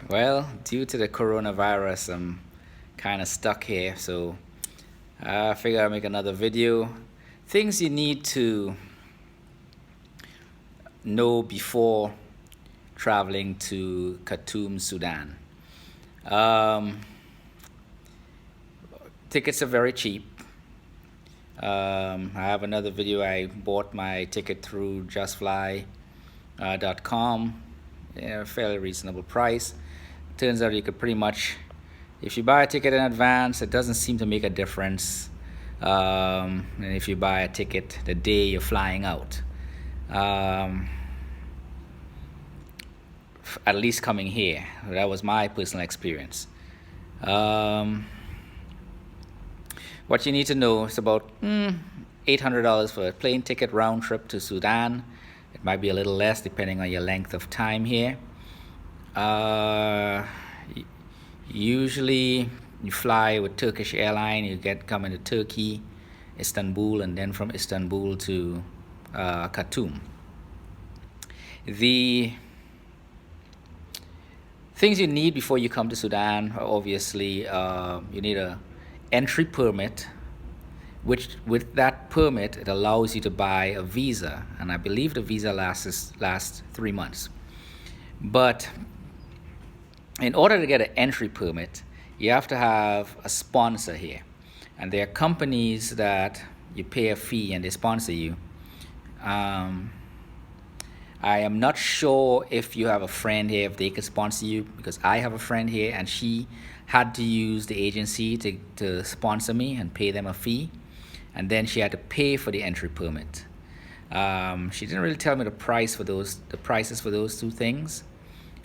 Well, due to the coronavirus, I'm kind of stuck here, so I figure I'll make another video. Things you need to know before traveling to Khartoum, Sudan. Um, Tickets are very cheap. I have another video. I bought my ticket through justfly.com, fairly reasonable price. Turns out you could pretty much, if you buy a ticket in advance, it doesn't seem to make a difference. And if you buy a ticket the day you're flying out, um, at least coming here, that was my personal experience. Um, what you need to know is about $800 for a plane ticket round trip to Sudan. It might be a little less depending on your length of time here. Usually you fly with Turkish airline, you come into Turkey, Istanbul, and then from Istanbul to Khartoum. The things you need before you come to Sudan are obviously you need a entry permit, which with that permit it allows you to buy a visa, and I believe the visa lasts 3 months. But in order to get an entry permit, you have to have a sponsor here. And there are companies that you pay a fee and they sponsor you. I am not sure if you have a friend here, if they could sponsor you, because I have a friend here and she had to use the agency to sponsor me and pay them a fee. And then she had to pay for the entry permit. She didn't really tell me the prices for those two things.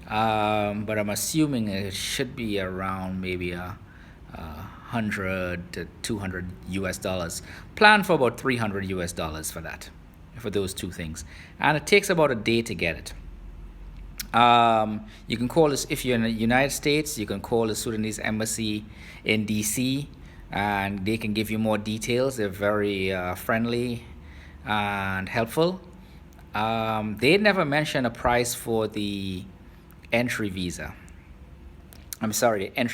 But I'm assuming it should be around maybe a 100 to 200 US dollars. Plan for about 300 US dollars for those two things. And it takes about a day to get it. You can call this, if you're in the United States, you can call the Sudanese embassy in DC and they can give you more details. They're very friendly and helpful. They never mention a price for the entry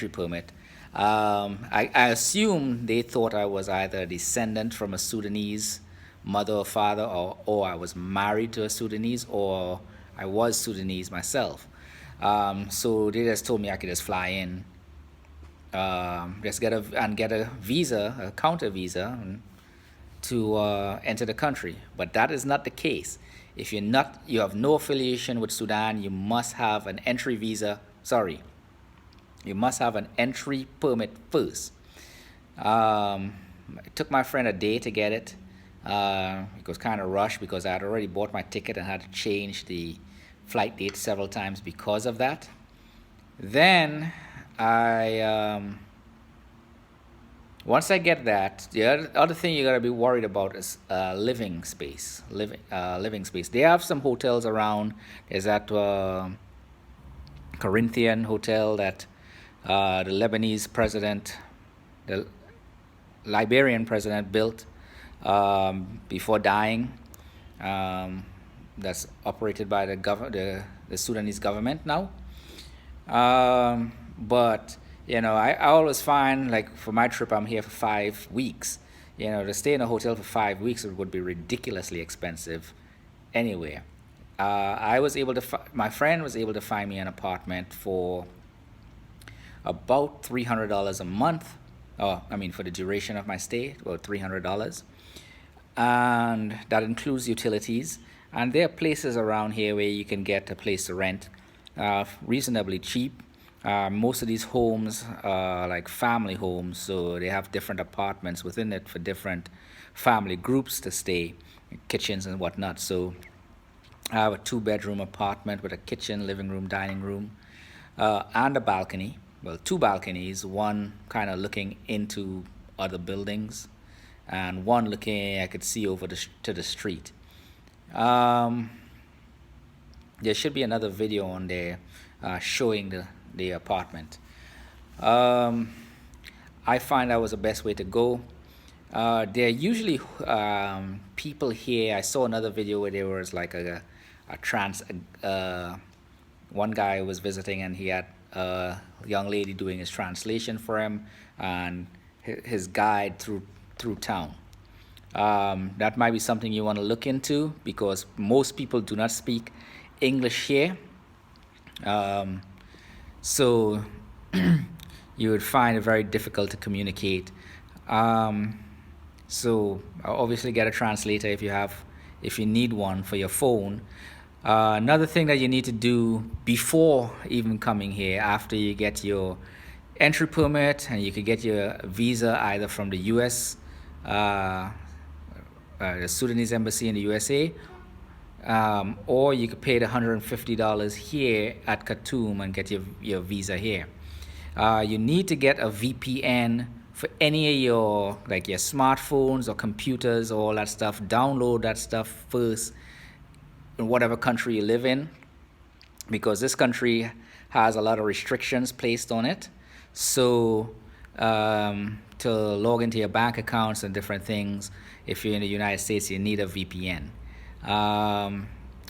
permit. I assume they thought I was either a descendant from a Sudanese mother or father, or I was married to a Sudanese, or I was Sudanese myself. So they just told me I could just fly in, just get a visa, a counter visa, to enter the country. But that is not the case. If you have no affiliation with Sudan, you must have an entry visa. Sorry, you must have an entry permit first. It took my friend a day to get it. It was kind of rushed because I had already bought my ticket and had to change the flight date several times because of that. Then once I get that, the other thing you gotta be worried about is living space. Living space. They have some hotels around. There's that Corinthian hotel that the Lebanese president, the Liberian president built before dying. That's operated by the Sudanese government now. But I always find, like, for my trip, I'm here for 5 weeks. To stay in a hotel for 5 weeks would be ridiculously expensive anywhere. My friend was able to find me an apartment for about $300 a month. For the duration of my stay, about $300. And that includes utilities. And there are places around here where you can get a place to rent reasonably cheap. Most of these homes are like family homes, so they have different apartments within it for different family groups to stay, kitchens and whatnot. So I have a 2-bedroom apartment with a kitchen, living room, dining room, and a balcony. Well, 2 balconies, one kind of looking into other buildings, and one looking, I could see over to the street. There should be another video on there showing the apartment. I find that was the best way to go. There are usually people here. I saw another video where there was like a one guy was visiting, and he had a young lady doing his translation for him and his guide through town. That might be something you want to look into because most people do not speak English here. Um, so you would find it very difficult to communicate. Um, so obviously get a translator if you need one for your phone. Another thing that you need to do before even coming here, after you get your entry permit and you could get your visa either from the U.S., the Sudanese embassy in the USA, or you could pay the $150 here at Khartoum and get your visa here. You need to get a VPN for any of your smartphones or computers, all that stuff. Download that stuff first in whatever country you live in, because this country has a lot of restrictions placed on it. So to log into your bank accounts and different things, if you're in the United States, you need a VPN.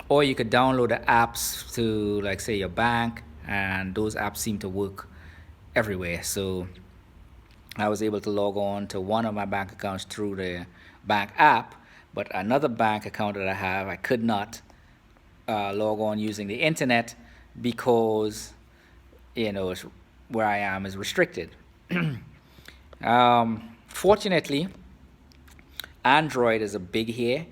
Or you could download the apps to, like, say, your bank, and those apps seem to work everywhere. So I was able to log on to one of my bank accounts through the bank app, but another bank account that I have, I could not log on using the internet because, it's, where I am is restricted. Fortunately, Android is a big here.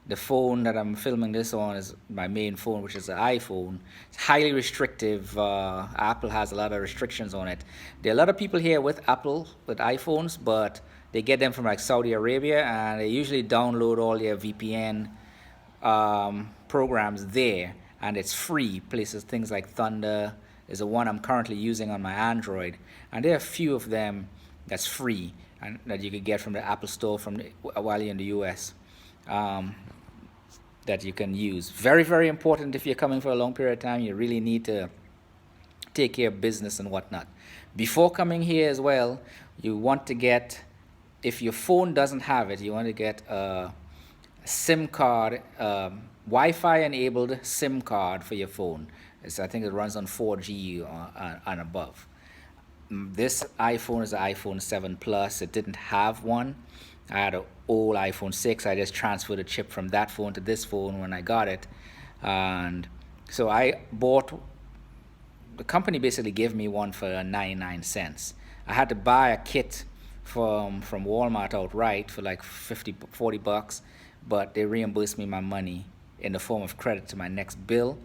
The phone that I'm filming this on is my main phone, which is an iPhone. It's highly restrictive. Apple has a lot of restrictions on it. There are a lot of people here with Apple, with iPhones, but they get them from like Saudi Arabia, and they usually download all their VPN programs there, and it's free. Things like Thunder is the one I'm currently using on my Android, and there are a few of them that's free and that you could get from the Apple Store while you're in the U.S. That you can use. Very, very important if you're coming for a long period of time. You really need to take care of business and whatnot. Before coming here as well, you want to get, if your phone doesn't have it, you want to get a SIM card, Wi-Fi enabled SIM card for your phone. I think it runs on 4G and above. This iPhone is the iPhone 7 Plus. It didn't have one. I had an old iPhone 6. I just transferred a chip from that phone to this phone when I got it. And so the company basically gave me one for 99 cents. I had to buy a kit from Walmart outright for like $40, but they reimbursed me my money in the form of credit to my next bill.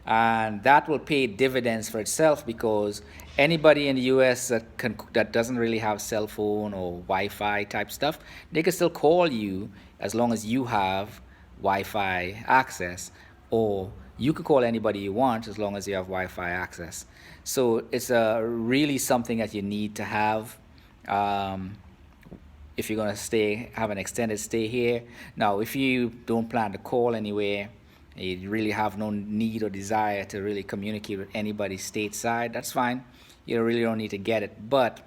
And that will pay dividends for itself, because anybody in the US that doesn't really have cell phone or Wi-Fi type stuff, they can still call you as long as you have Wi-Fi access, or you can call anybody you want as long as you have Wi-Fi access. So it's really something that you need to have if you're going to have an extended stay here. Now, if you don't plan to call anywhere, you really have no need or desire to really communicate with anybody stateside, that's fine. You really don't need to get it. But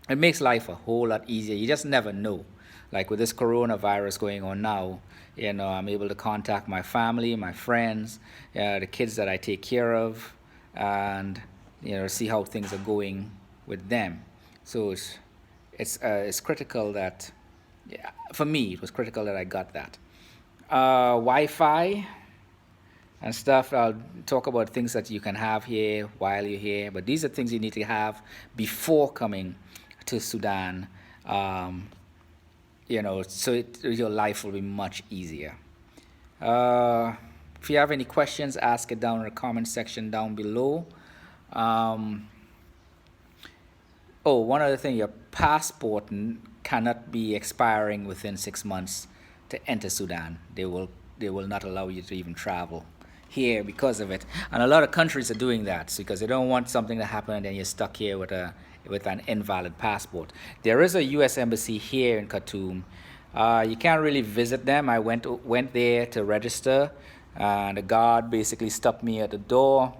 it makes life a whole lot easier. You just never know. Like with this coronavirus going on now, I'm able to contact my family, my friends, the kids that I take care of, and see how things are going with them. So it's critical that, for me, it was critical that I got that. Wi-Fi and stuff. I'll talk about things that you can have here while you're here, but these are things you need to have before coming to Sudan. So your life will be much easier. If you have any questions, ask it down in the comment section down below. One other thing, your passport cannot be expiring within 6 months to enter Sudan. They will not allow you to even travel here because of it. And a lot of countries are doing that because they don't want something to happen and then you're stuck here with an invalid passport. There is a U.S. embassy here in Khartoum. You can't really visit them. I went there to register, and the guard basically stopped me at the door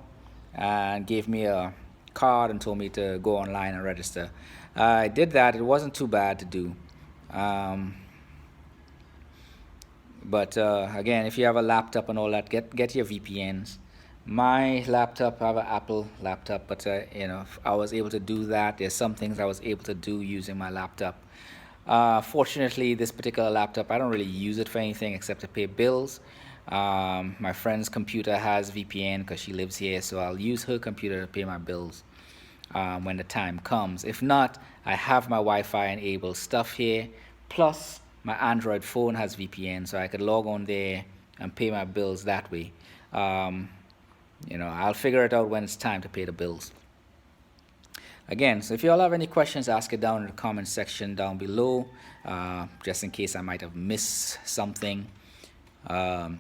and gave me a card and told me to go online and register. I did that. It wasn't too bad to do. But again, if you have a laptop and all that, get your VPNs My laptop, I have an Apple laptop, but I was able to do that. There's some things I was able to do using my laptop. Fortunately, this particular laptop, I don't really use it for anything except to pay bills. My friend's computer has VPN because she lives here, so I'll use her computer to pay my bills when the time comes. If not, I have my Wi-Fi enabled stuff here. Plus, my Android phone has VPN, so I could log on there and pay my bills that way. Um, I'll figure it out when it's time to pay the bills. Again, so if you all have any questions, ask it down in the comment section down below, just in case I might have missed something. Flying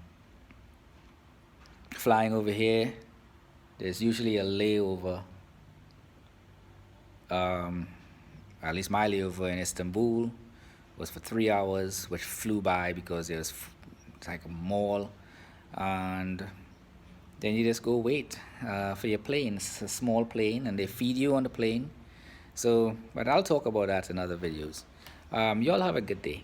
over here, there's usually a layover. At least my layover in Istanbul was for 3 hours, which flew by because it's like a mall, and then you just go wait for your plane. It's a small plane, and they feed you on the plane. So, but I'll talk about that in other videos. You all have a good day.